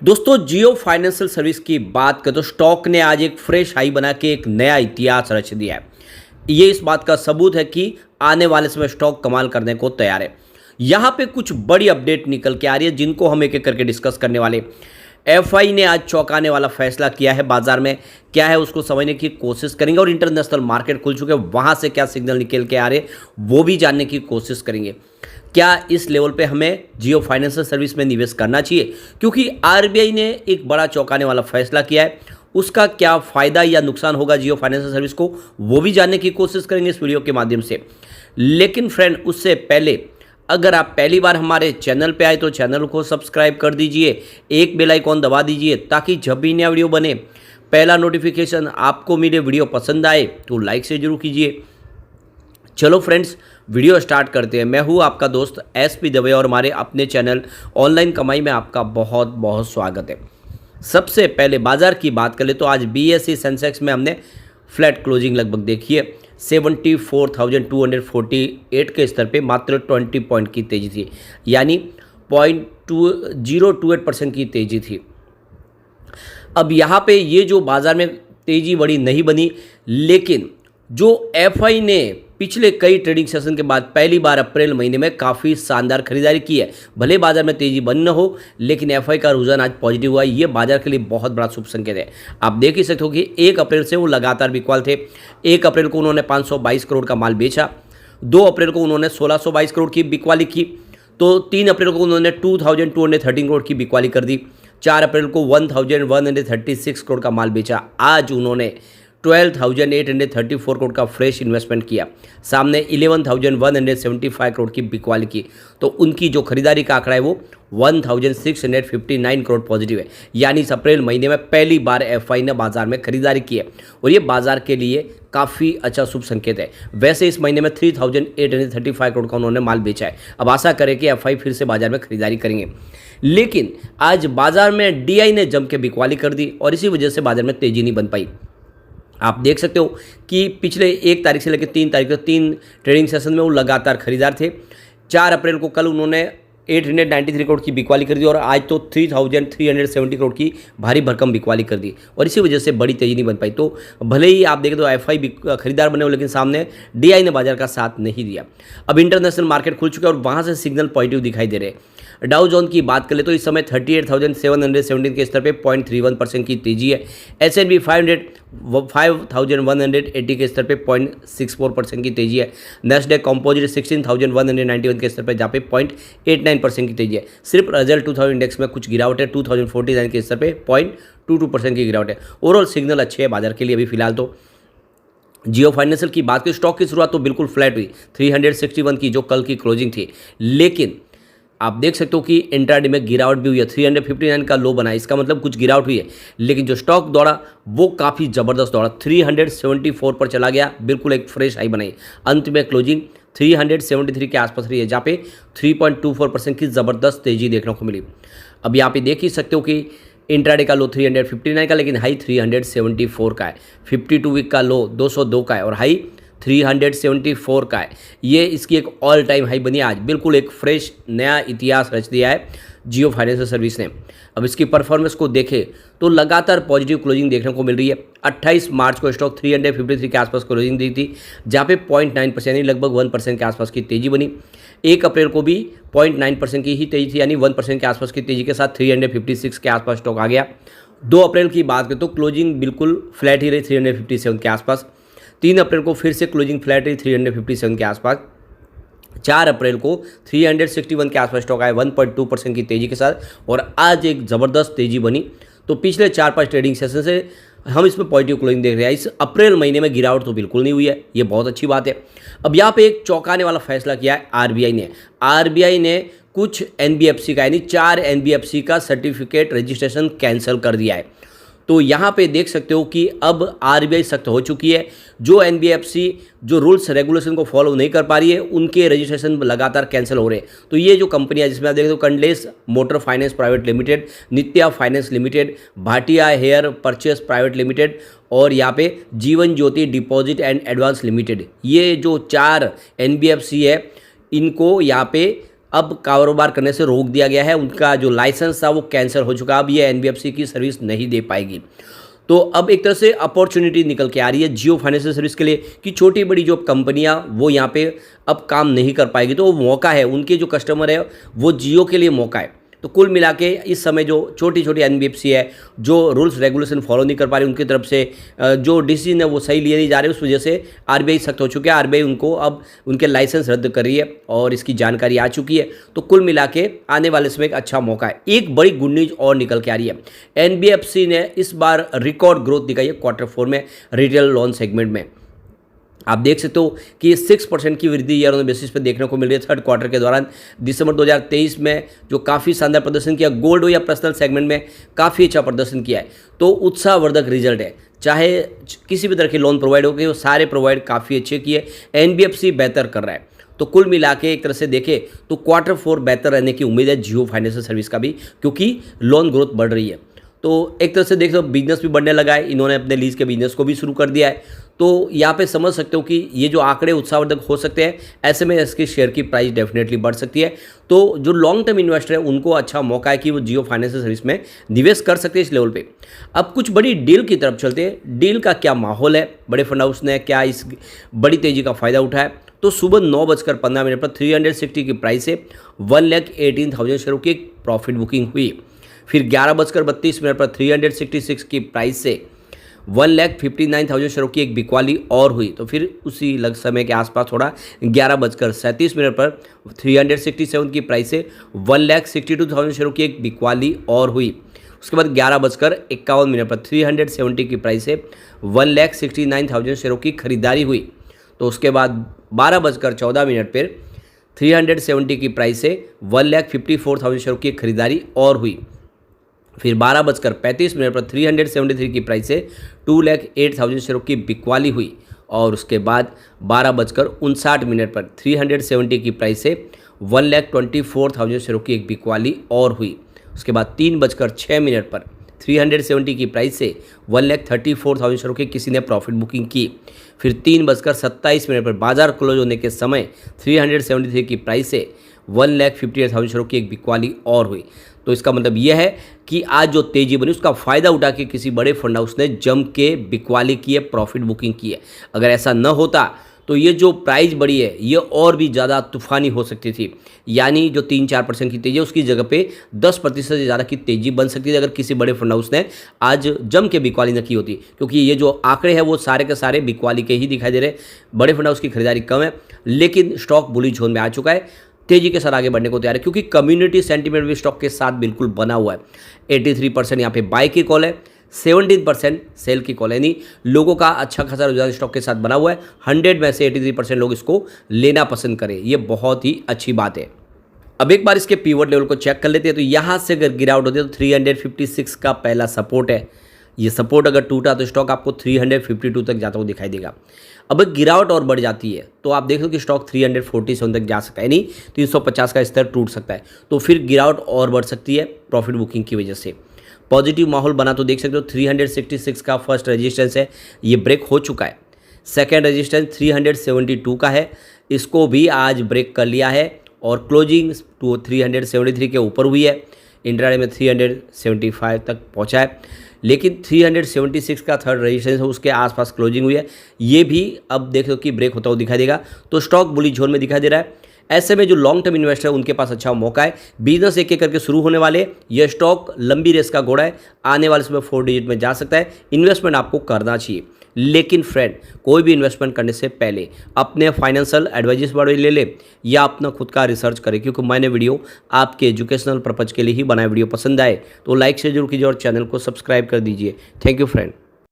दोस्तों जियो financial service की बात करें तो स्टॉक ने आज एक फ्रेश हाई बना के एक नया इतिहास रच दिया है। ये इस बात का सबूत है कि आने वाले समय स्टॉक कमाल करने को तैयार है। यहाँ पे कुछ बड़ी अपडेट निकल के आ रही है जिनको हम एक एक करके डिस्कस करने वाले। एफआई ने आज चौंकाने वाला फैसला किया है, बाजार में क्या है उसको समझने की कोशिश करेंगे और इंटरनेशनल मार्केट खुल चुके हैं वहाँ से क्या सिग्नल निकल के आ रहे वो भी जानने की कोशिश करेंगे। क्या इस लेवल पे हमें जियो फाइनेंशियल सर्विस में निवेश करना चाहिए, क्योंकि आरबीआई ने एक बड़ा चौंकाने वाला फैसला किया है। उसका क्या फ़ायदा या नुकसान होगा जियो फाइनेंशियल सर्विस को, वो भी जानने की कोशिश करेंगे इस वीडियो के माध्यम से। लेकिन फ्रेंड उससे पहले अगर आप पहली बार हमारे चैनल पे आए तो चैनल को सब्सक्राइब कर दीजिए, एक बेल आइकॉन दबा दीजिए ताकि जब भी नया वीडियो बने पहला नोटिफिकेशन आपको मिले। वीडियो पसंद आए तो लाइक से जरूर कीजिए। चलो फ्रेंड्स वीडियो स्टार्ट करते हैं। मैं हूँ आपका दोस्त एसपी दवे और हमारे अपने चैनल ऑनलाइन कमाई में आपका बहुत बहुत स्वागत है। सबसे पहले बाजार की बात करें तो आज बीएसई सेंसेक्स में हमने फ्लैट क्लोजिंग लगभग देखी है। 74,248 के स्तर पे मात्र 20 पॉइंट की तेज़ी थी, यानी 0.2028% की तेज़ी थी। अब यहाँ पे ये जो बाज़ार में तेज़ी बड़ी नहीं बनी, लेकिन जो एफआई ने पिछले कई ट्रेडिंग सेशन के बाद पहली बार अप्रैल महीने में काफ़ी शानदार खरीदारी की है। भले बाजार में तेज़ी बनी न हो, लेकिन एफआई का रुझान आज पॉजिटिव हुआ। ये बाजार के लिए बहुत बड़ा शुभ संकेत है। आप देख ही सकते हो कि 1 अप्रैल से वो लगातार बिकवाल थे। 1 अप्रैल को उन्होंने 522 करोड़ का माल बेचा, 2 अप्रैल को उन्होंने 1622 करोड़ की बिकवाली की, तो 3 अप्रैल को उन्होंने 2213 करोड़ की बिकवाली कर दी। 4 अप्रैल को 1136 करोड़ का माल बेचा। आज उन्होंने 12,834 करोड़ का फ्रेश इन्वेस्टमेंट किया, सामने 11,175 करोड़ की बिकवाली की। तो उनकी जो खरीदारी का आंकड़ा है वो 1,659 करोड़ पॉजिटिव है, यानी इस अप्रैल महीने में पहली बार एफआई ने बाजार में खरीदारी की है और ये बाजार के लिए काफ़ी अच्छा शुभ संकेत है। वैसे इस महीने में 3,835 करोड़ का उन्होंने माल बेचा है। अब आशा करें कि एफआई फिर से बाजार में खरीदारी करेंगे, लेकिन आज बाजार में डीआई ने जम के बिकवाली कर दी और इसी वजह से बाजार में तेज़ी नहीं बन पाई। आप देख सकते हो कि पिछले 1 तारीख से लेकर 3 तारीख तक 3 ट्रेडिंग सेशन में वो लगातार खरीदार थे। 4 अप्रैल को कल उन्होंने 893 करोड़ की बिकवाली कर दी और आज तो 3,370 करोड़ की भारी भरकम बिकवाली कर दी और इसी वजह से बड़ी तेज़ी नहीं बन पाई। तो भले ही आप देखें तो एफआई खरीदार बने हो, लेकिन सामने डीआई ने बाजार का साथ नहीं दिया। अब इंटरनेशनल मार्केट खुल चुका है और वहाँ से सिग्नल पॉजिटिव दिखाई दे रहे हैं। डाउ जोन की बात करें तो इस समय 38,717 के स्तर पे 0.31% की तेजी है। S&P 500 5,180 के स्तर पे 0.64% की तेजी है। नेस्डेक कंपोजिट 16,191 के स्तर पे जहाँ पे 0.89% की तेजी है। सिर्फ रिजल्ट 2000 इंडेक्स में कुछ गिरावट है, 2049 के स्तर पे 0.22% की गिरावट है। ओवरऑल सिग्नल अच्छे है बाजार के लिए अभी फिलहाल। तो जियो फाइनेंशियल की बात करें, स्टॉक की शुरुआत तो बिल्कुल फ्लैट हुई 361 की जो कल की क्लोजिंग थी, लेकिन आप देख सकते हो कि इंट्राडे में गिरावट भी हुई है। 359 का लो बना है, इसका मतलब कुछ गिरावट हुई है, लेकिन जो स्टॉक दौड़ा वो काफ़ी ज़बरदस्त दौड़ा, 374 पर चला गया, बिल्कुल एक फ्रेश हाई बनाई। अंत में क्लोजिंग 373 के आसपास रही है, जहाँ पे 3.24% की ज़बरदस्त तेज़ी देखने को मिली। अब यहाँ पे देख ही सकते हो कि इंट्राडे का लो 359 का, लेकिन हाई 374 का है। 52 वीक का लो 202 का है और हाई 374 का है। ये इसकी एक ऑल टाइम हाई बनी आज, बिल्कुल एक फ्रेश नया इतिहास रच दिया है जियो फाइनेंशियल सर्विस ने। अब इसकी परफॉर्मेंस को देखें तो लगातार पॉजिटिव क्लोजिंग देखने को मिल रही है। 28 मार्च को स्टॉक 353 के आसपास क्लोजिंग दी थी, जहाँ पे 0.9% यानी लगभग 1% के आसपास की तेज़ी बनी। 1 अप्रैल को भी 0.9% की ही तेज़ी थी, यानी 1% के आसपास की तेज़ी के साथ 356 के आसपास स्टॉक आ गया। 2 अप्रैल की बात करें तो क्लोजिंग बिल्कुल फ्लैट ही रही 357 के आसपास। 3 अप्रैल को फिर से क्लोजिंग फ्लैट रही 357 के आसपास। 4 अप्रैल को 361 के आसपास स्टॉक आया 1.2% की तेज़ी के साथ और आज एक ज़बरदस्त तेज़ी बनी। तो पिछले 4-5 ट्रेडिंग सेशन से हम इसमें पॉजिटिव क्लोजिंग देख रहे हैं। इस अप्रैल महीने में गिरावट तो बिल्कुल नहीं हुई है, ये बहुत अच्छी बात है। अब यहाँ पे एक चौंकाने वाला फैसला किया है आरबीआई ने। आरबीआई ने कुछ एनबीएफसी का यानी 4 एनबीएफसी का सर्टिफिकेट रजिस्ट्रेशन कैंसिल कर दिया है। तो यहाँ पे देख सकते हो कि अब आरबीआई सख्त हो चुकी है। जो एनबीएफसी जो रूल्स रेगुलेशन को फॉलो नहीं कर पा रही है, उनके रजिस्ट्रेशन लगातार कैंसिल हो रहे हैं। तो ये जो कंपनियां जिसमें आप देखें तो कंडलेस motor finance private limited, Nitya finance limited, Bhatia hire purchase private limited और यहाँ पे Jeevan Jyoti deposit and advance limited, ये जो 4 एनबीएफसी है, इनको यहाँ पे अब कारोबार करने से रोक दिया गया है, उनका जो लाइसेंस था वो कैंसिल हो चुका है, अब ये एनबीएफसी की सर्विस नहीं दे पाएगी। तो अब एक तरह से अपॉर्चुनिटी निकल के आ रही है जियो फाइनेंशियल सर्विस के लिए कि छोटी बड़ी जो कंपनियां वो यहाँ पे अब काम नहीं कर पाएगी, तो वो मौका है, उनके जो कस्टमर है वो जियो के लिए मौका है। तो कुल मिला के इस समय जो छोटी छोटी एनबीएफसी है जो रूल्स रेगुलेशन फॉलो नहीं कर पा रही, उनकी तरफ से जो डिसीजन है वो सही लिए नहीं जा रहे, उस वजह से आरबीआई सख्त हो चुके हैं। आरबीआई उनको अब उनके लाइसेंस रद्द कर रही है और इसकी जानकारी आ चुकी है। तो कुल मिला के आने वाले समय एक अच्छा मौका है। एक बड़ी गुड न्यूज और निकल के आ रही है, एनबीएफसी ने इस बार रिकॉर्ड ग्रोथ दिखाई है Q4 में रिटेल लोन सेगमेंट में। आप देख सकते हो कि 6% की वृद्धि ईयर ऑन बेसिस पे देखने को मिल रही है थर्ड क्वार्टर के दौरान। दिसंबर 2023 में जो काफ़ी शानदार प्रदर्शन किया, गोल्ड हो या पर्सनल सेगमेंट में काफ़ी अच्छा प्रदर्शन किया है। तो उत्साहवर्धक रिजल्ट है, चाहे किसी भी तरह के लोन प्रोवाइड हो गए, वो सारे प्रोवाइड काफ़ी अच्छे किए। एनबीएफसी बेहतर कर रहा है। तो कुल मिला के एक तरह से देखें तो Q4 बेहतर रहने की उम्मीद है जियो फाइनेंशियल सर्विस का भी, क्योंकि लोन ग्रोथ बढ़ रही है। तो एक तरह से देख लो बिजनेस भी बढ़ने लगा है, इन्होंने अपने लीज के बिजनेस को भी शुरू कर दिया है। तो यहाँ पे समझ सकते हो कि ये जो आंकड़े उत्साहवर्धक हो सकते हैं, ऐसे में इसकी शेयर की प्राइस डेफिनेटली बढ़ सकती है। तो जो लॉन्ग टर्म इन्वेस्टर है उनको अच्छा मौका है कि वो जियो फाइनेंशियल सर्विस में निवेश कर सकते हैं इस लेवल पे। अब कुछ बड़ी डील की तरफ चलते हैं। डील का क्या माहौल है, बड़े फंड हाउस ने क्या इस बड़ी तेजी का फायदा उठाया? तो सुबह 9:15 पर 360 की प्राइस से 1,18,000 शेयरों की एक प्रॉफिट बुकिंग हुई। फिर 11:32 पर 366 की प्राइस से 1,59,000 शेयरों की एक बिकवाली और हुई। तो फिर उसी लग समय के आसपास थोड़ा 11:37 पर 367 की प्राइस से 1,62,000 शेयरों की एक बिकवाली और हुई। उसके बाद 11:51 पर 370 की प्राइस से 1,69,000 शेयरों की खरीदारी हुई। तो उसके बाद 12:14 पर 370 की प्राइस से 1,54,000 शेयरों की खरीदारी और हुई। फिर 12:35 पर 373 की प्राइस से 2,08,000 शेयरों की बिकवाली हुई। और उसके बाद 12:59 पर 370 की प्राइस से 1,24,000 शेयरों की एक बिकवाली और हुई। उसके बाद 3:06 पर 370 की प्राइस से 1,34,000 शेयरों की किसी ने प्रॉफिट बुकिंग की। फिर 3:27 पर बाजार क्लोज होने के समय 373 की प्राइस से 1,58,000 शेयरों की एक बिकवाली और हुई। तो इसका मतलब यह है कि आज जो तेजी बनी उसका फ़ायदा उठा के किसी बड़े फंड हाउस ने जम के बिकवाली की है, प्रॉफिट बुकिंग की है। अगर ऐसा न होता तो ये जो प्राइस बढ़ी है ये और भी ज़्यादा तूफानी हो सकती थी, यानी जो 3-4% की तेज़ी है उसकी जगह पे 10% से ज़्यादा की तेज़ी बन सकती थी अगर किसी बड़े फंड हाउस ने आज जम के बिकवाली न की होती। क्योंकि ये जो आंकड़े हैं वो सारे के सारे बिकवाली के ही दिखाई दे रहे हैं। बड़े फंड हाउस की खरीदारी कम है, लेकिन स्टॉक बुलिश जोन में आ चुका है, तेजी के साथ आगे बढ़ने को तैयार है, क्योंकि कम्युनिटी सेंटीमेंट भी स्टॉक के साथ बिल्कुल बना हुआ है। 83% यहाँ पे बाय की कॉल है, 17% सेल की कॉल है, यानी लोगों का अच्छा खासा रुझान स्टॉक के साथ बना हुआ है। 100 में से 83% लोग इसको लेना पसंद करें, ये बहुत ही अच्छी बात है। अब एक बार इसके पीवट लेवल को चेक कर लेते हैं। तो यहाँ से अगर गिरावट होती है तो 356 का पहला सपोर्ट है, ये सपोर्ट अगर टूटा तो स्टॉक आपको 352 तक जाता हुआ दिखाई देगा। अब गिरावट और बढ़ जाती है तो आप देख लो कि स्टॉक 347 तक जा सकता है, यानी 350 का स्तर टूट सकता है, तो फिर गिरावट और बढ़ सकती है प्रॉफिट बुकिंग की वजह से। पॉजिटिव माहौल बना तो देख सकते हो 366 का फर्स्ट रेजिस्टेंस है, ये ब्रेक हो चुका है। सेकेंड रेजिस्टेंस 372 का है, इसको भी आज ब्रेक कर लिया है और क्लोजिंग 373 के ऊपर हुई है। इंट्राडे में 375 तक पहुंचा है, लेकिन 376 का थर्ड रेजिस्टेंस है, उसके आसपास क्लोजिंग हुई है, ये भी अब देख लो कि ब्रेक होता हुआ दिखाई देगा। तो स्टॉक बुलिश जोन में दिखाई दे रहा है। ऐसे में जो लॉन्ग टर्म इन्वेस्टर है उनके पास अच्छा मौका है, बिजनेस एक एक करके शुरू होने वाले। यह स्टॉक लंबी रेस का घोड़ा है, आने वाले समय 4 डिजिट में जा सकता है। इन्वेस्टमेंट आपको करना चाहिए, लेकिन फ्रेंड कोई भी इन्वेस्टमेंट करने से पहले अपने फाइनेंशियल एडवाइजर्स बड़े ले ले या अपना खुद का रिसर्च करें, क्योंकि मैंने वीडियो आपके एजुकेशनल पर्पज़ के लिए ही बनाया। वीडियो पसंद आए तो लाइक शेयर जरूर कीजिए और चैनल को सब्सक्राइब कर दीजिए। Thank you friend.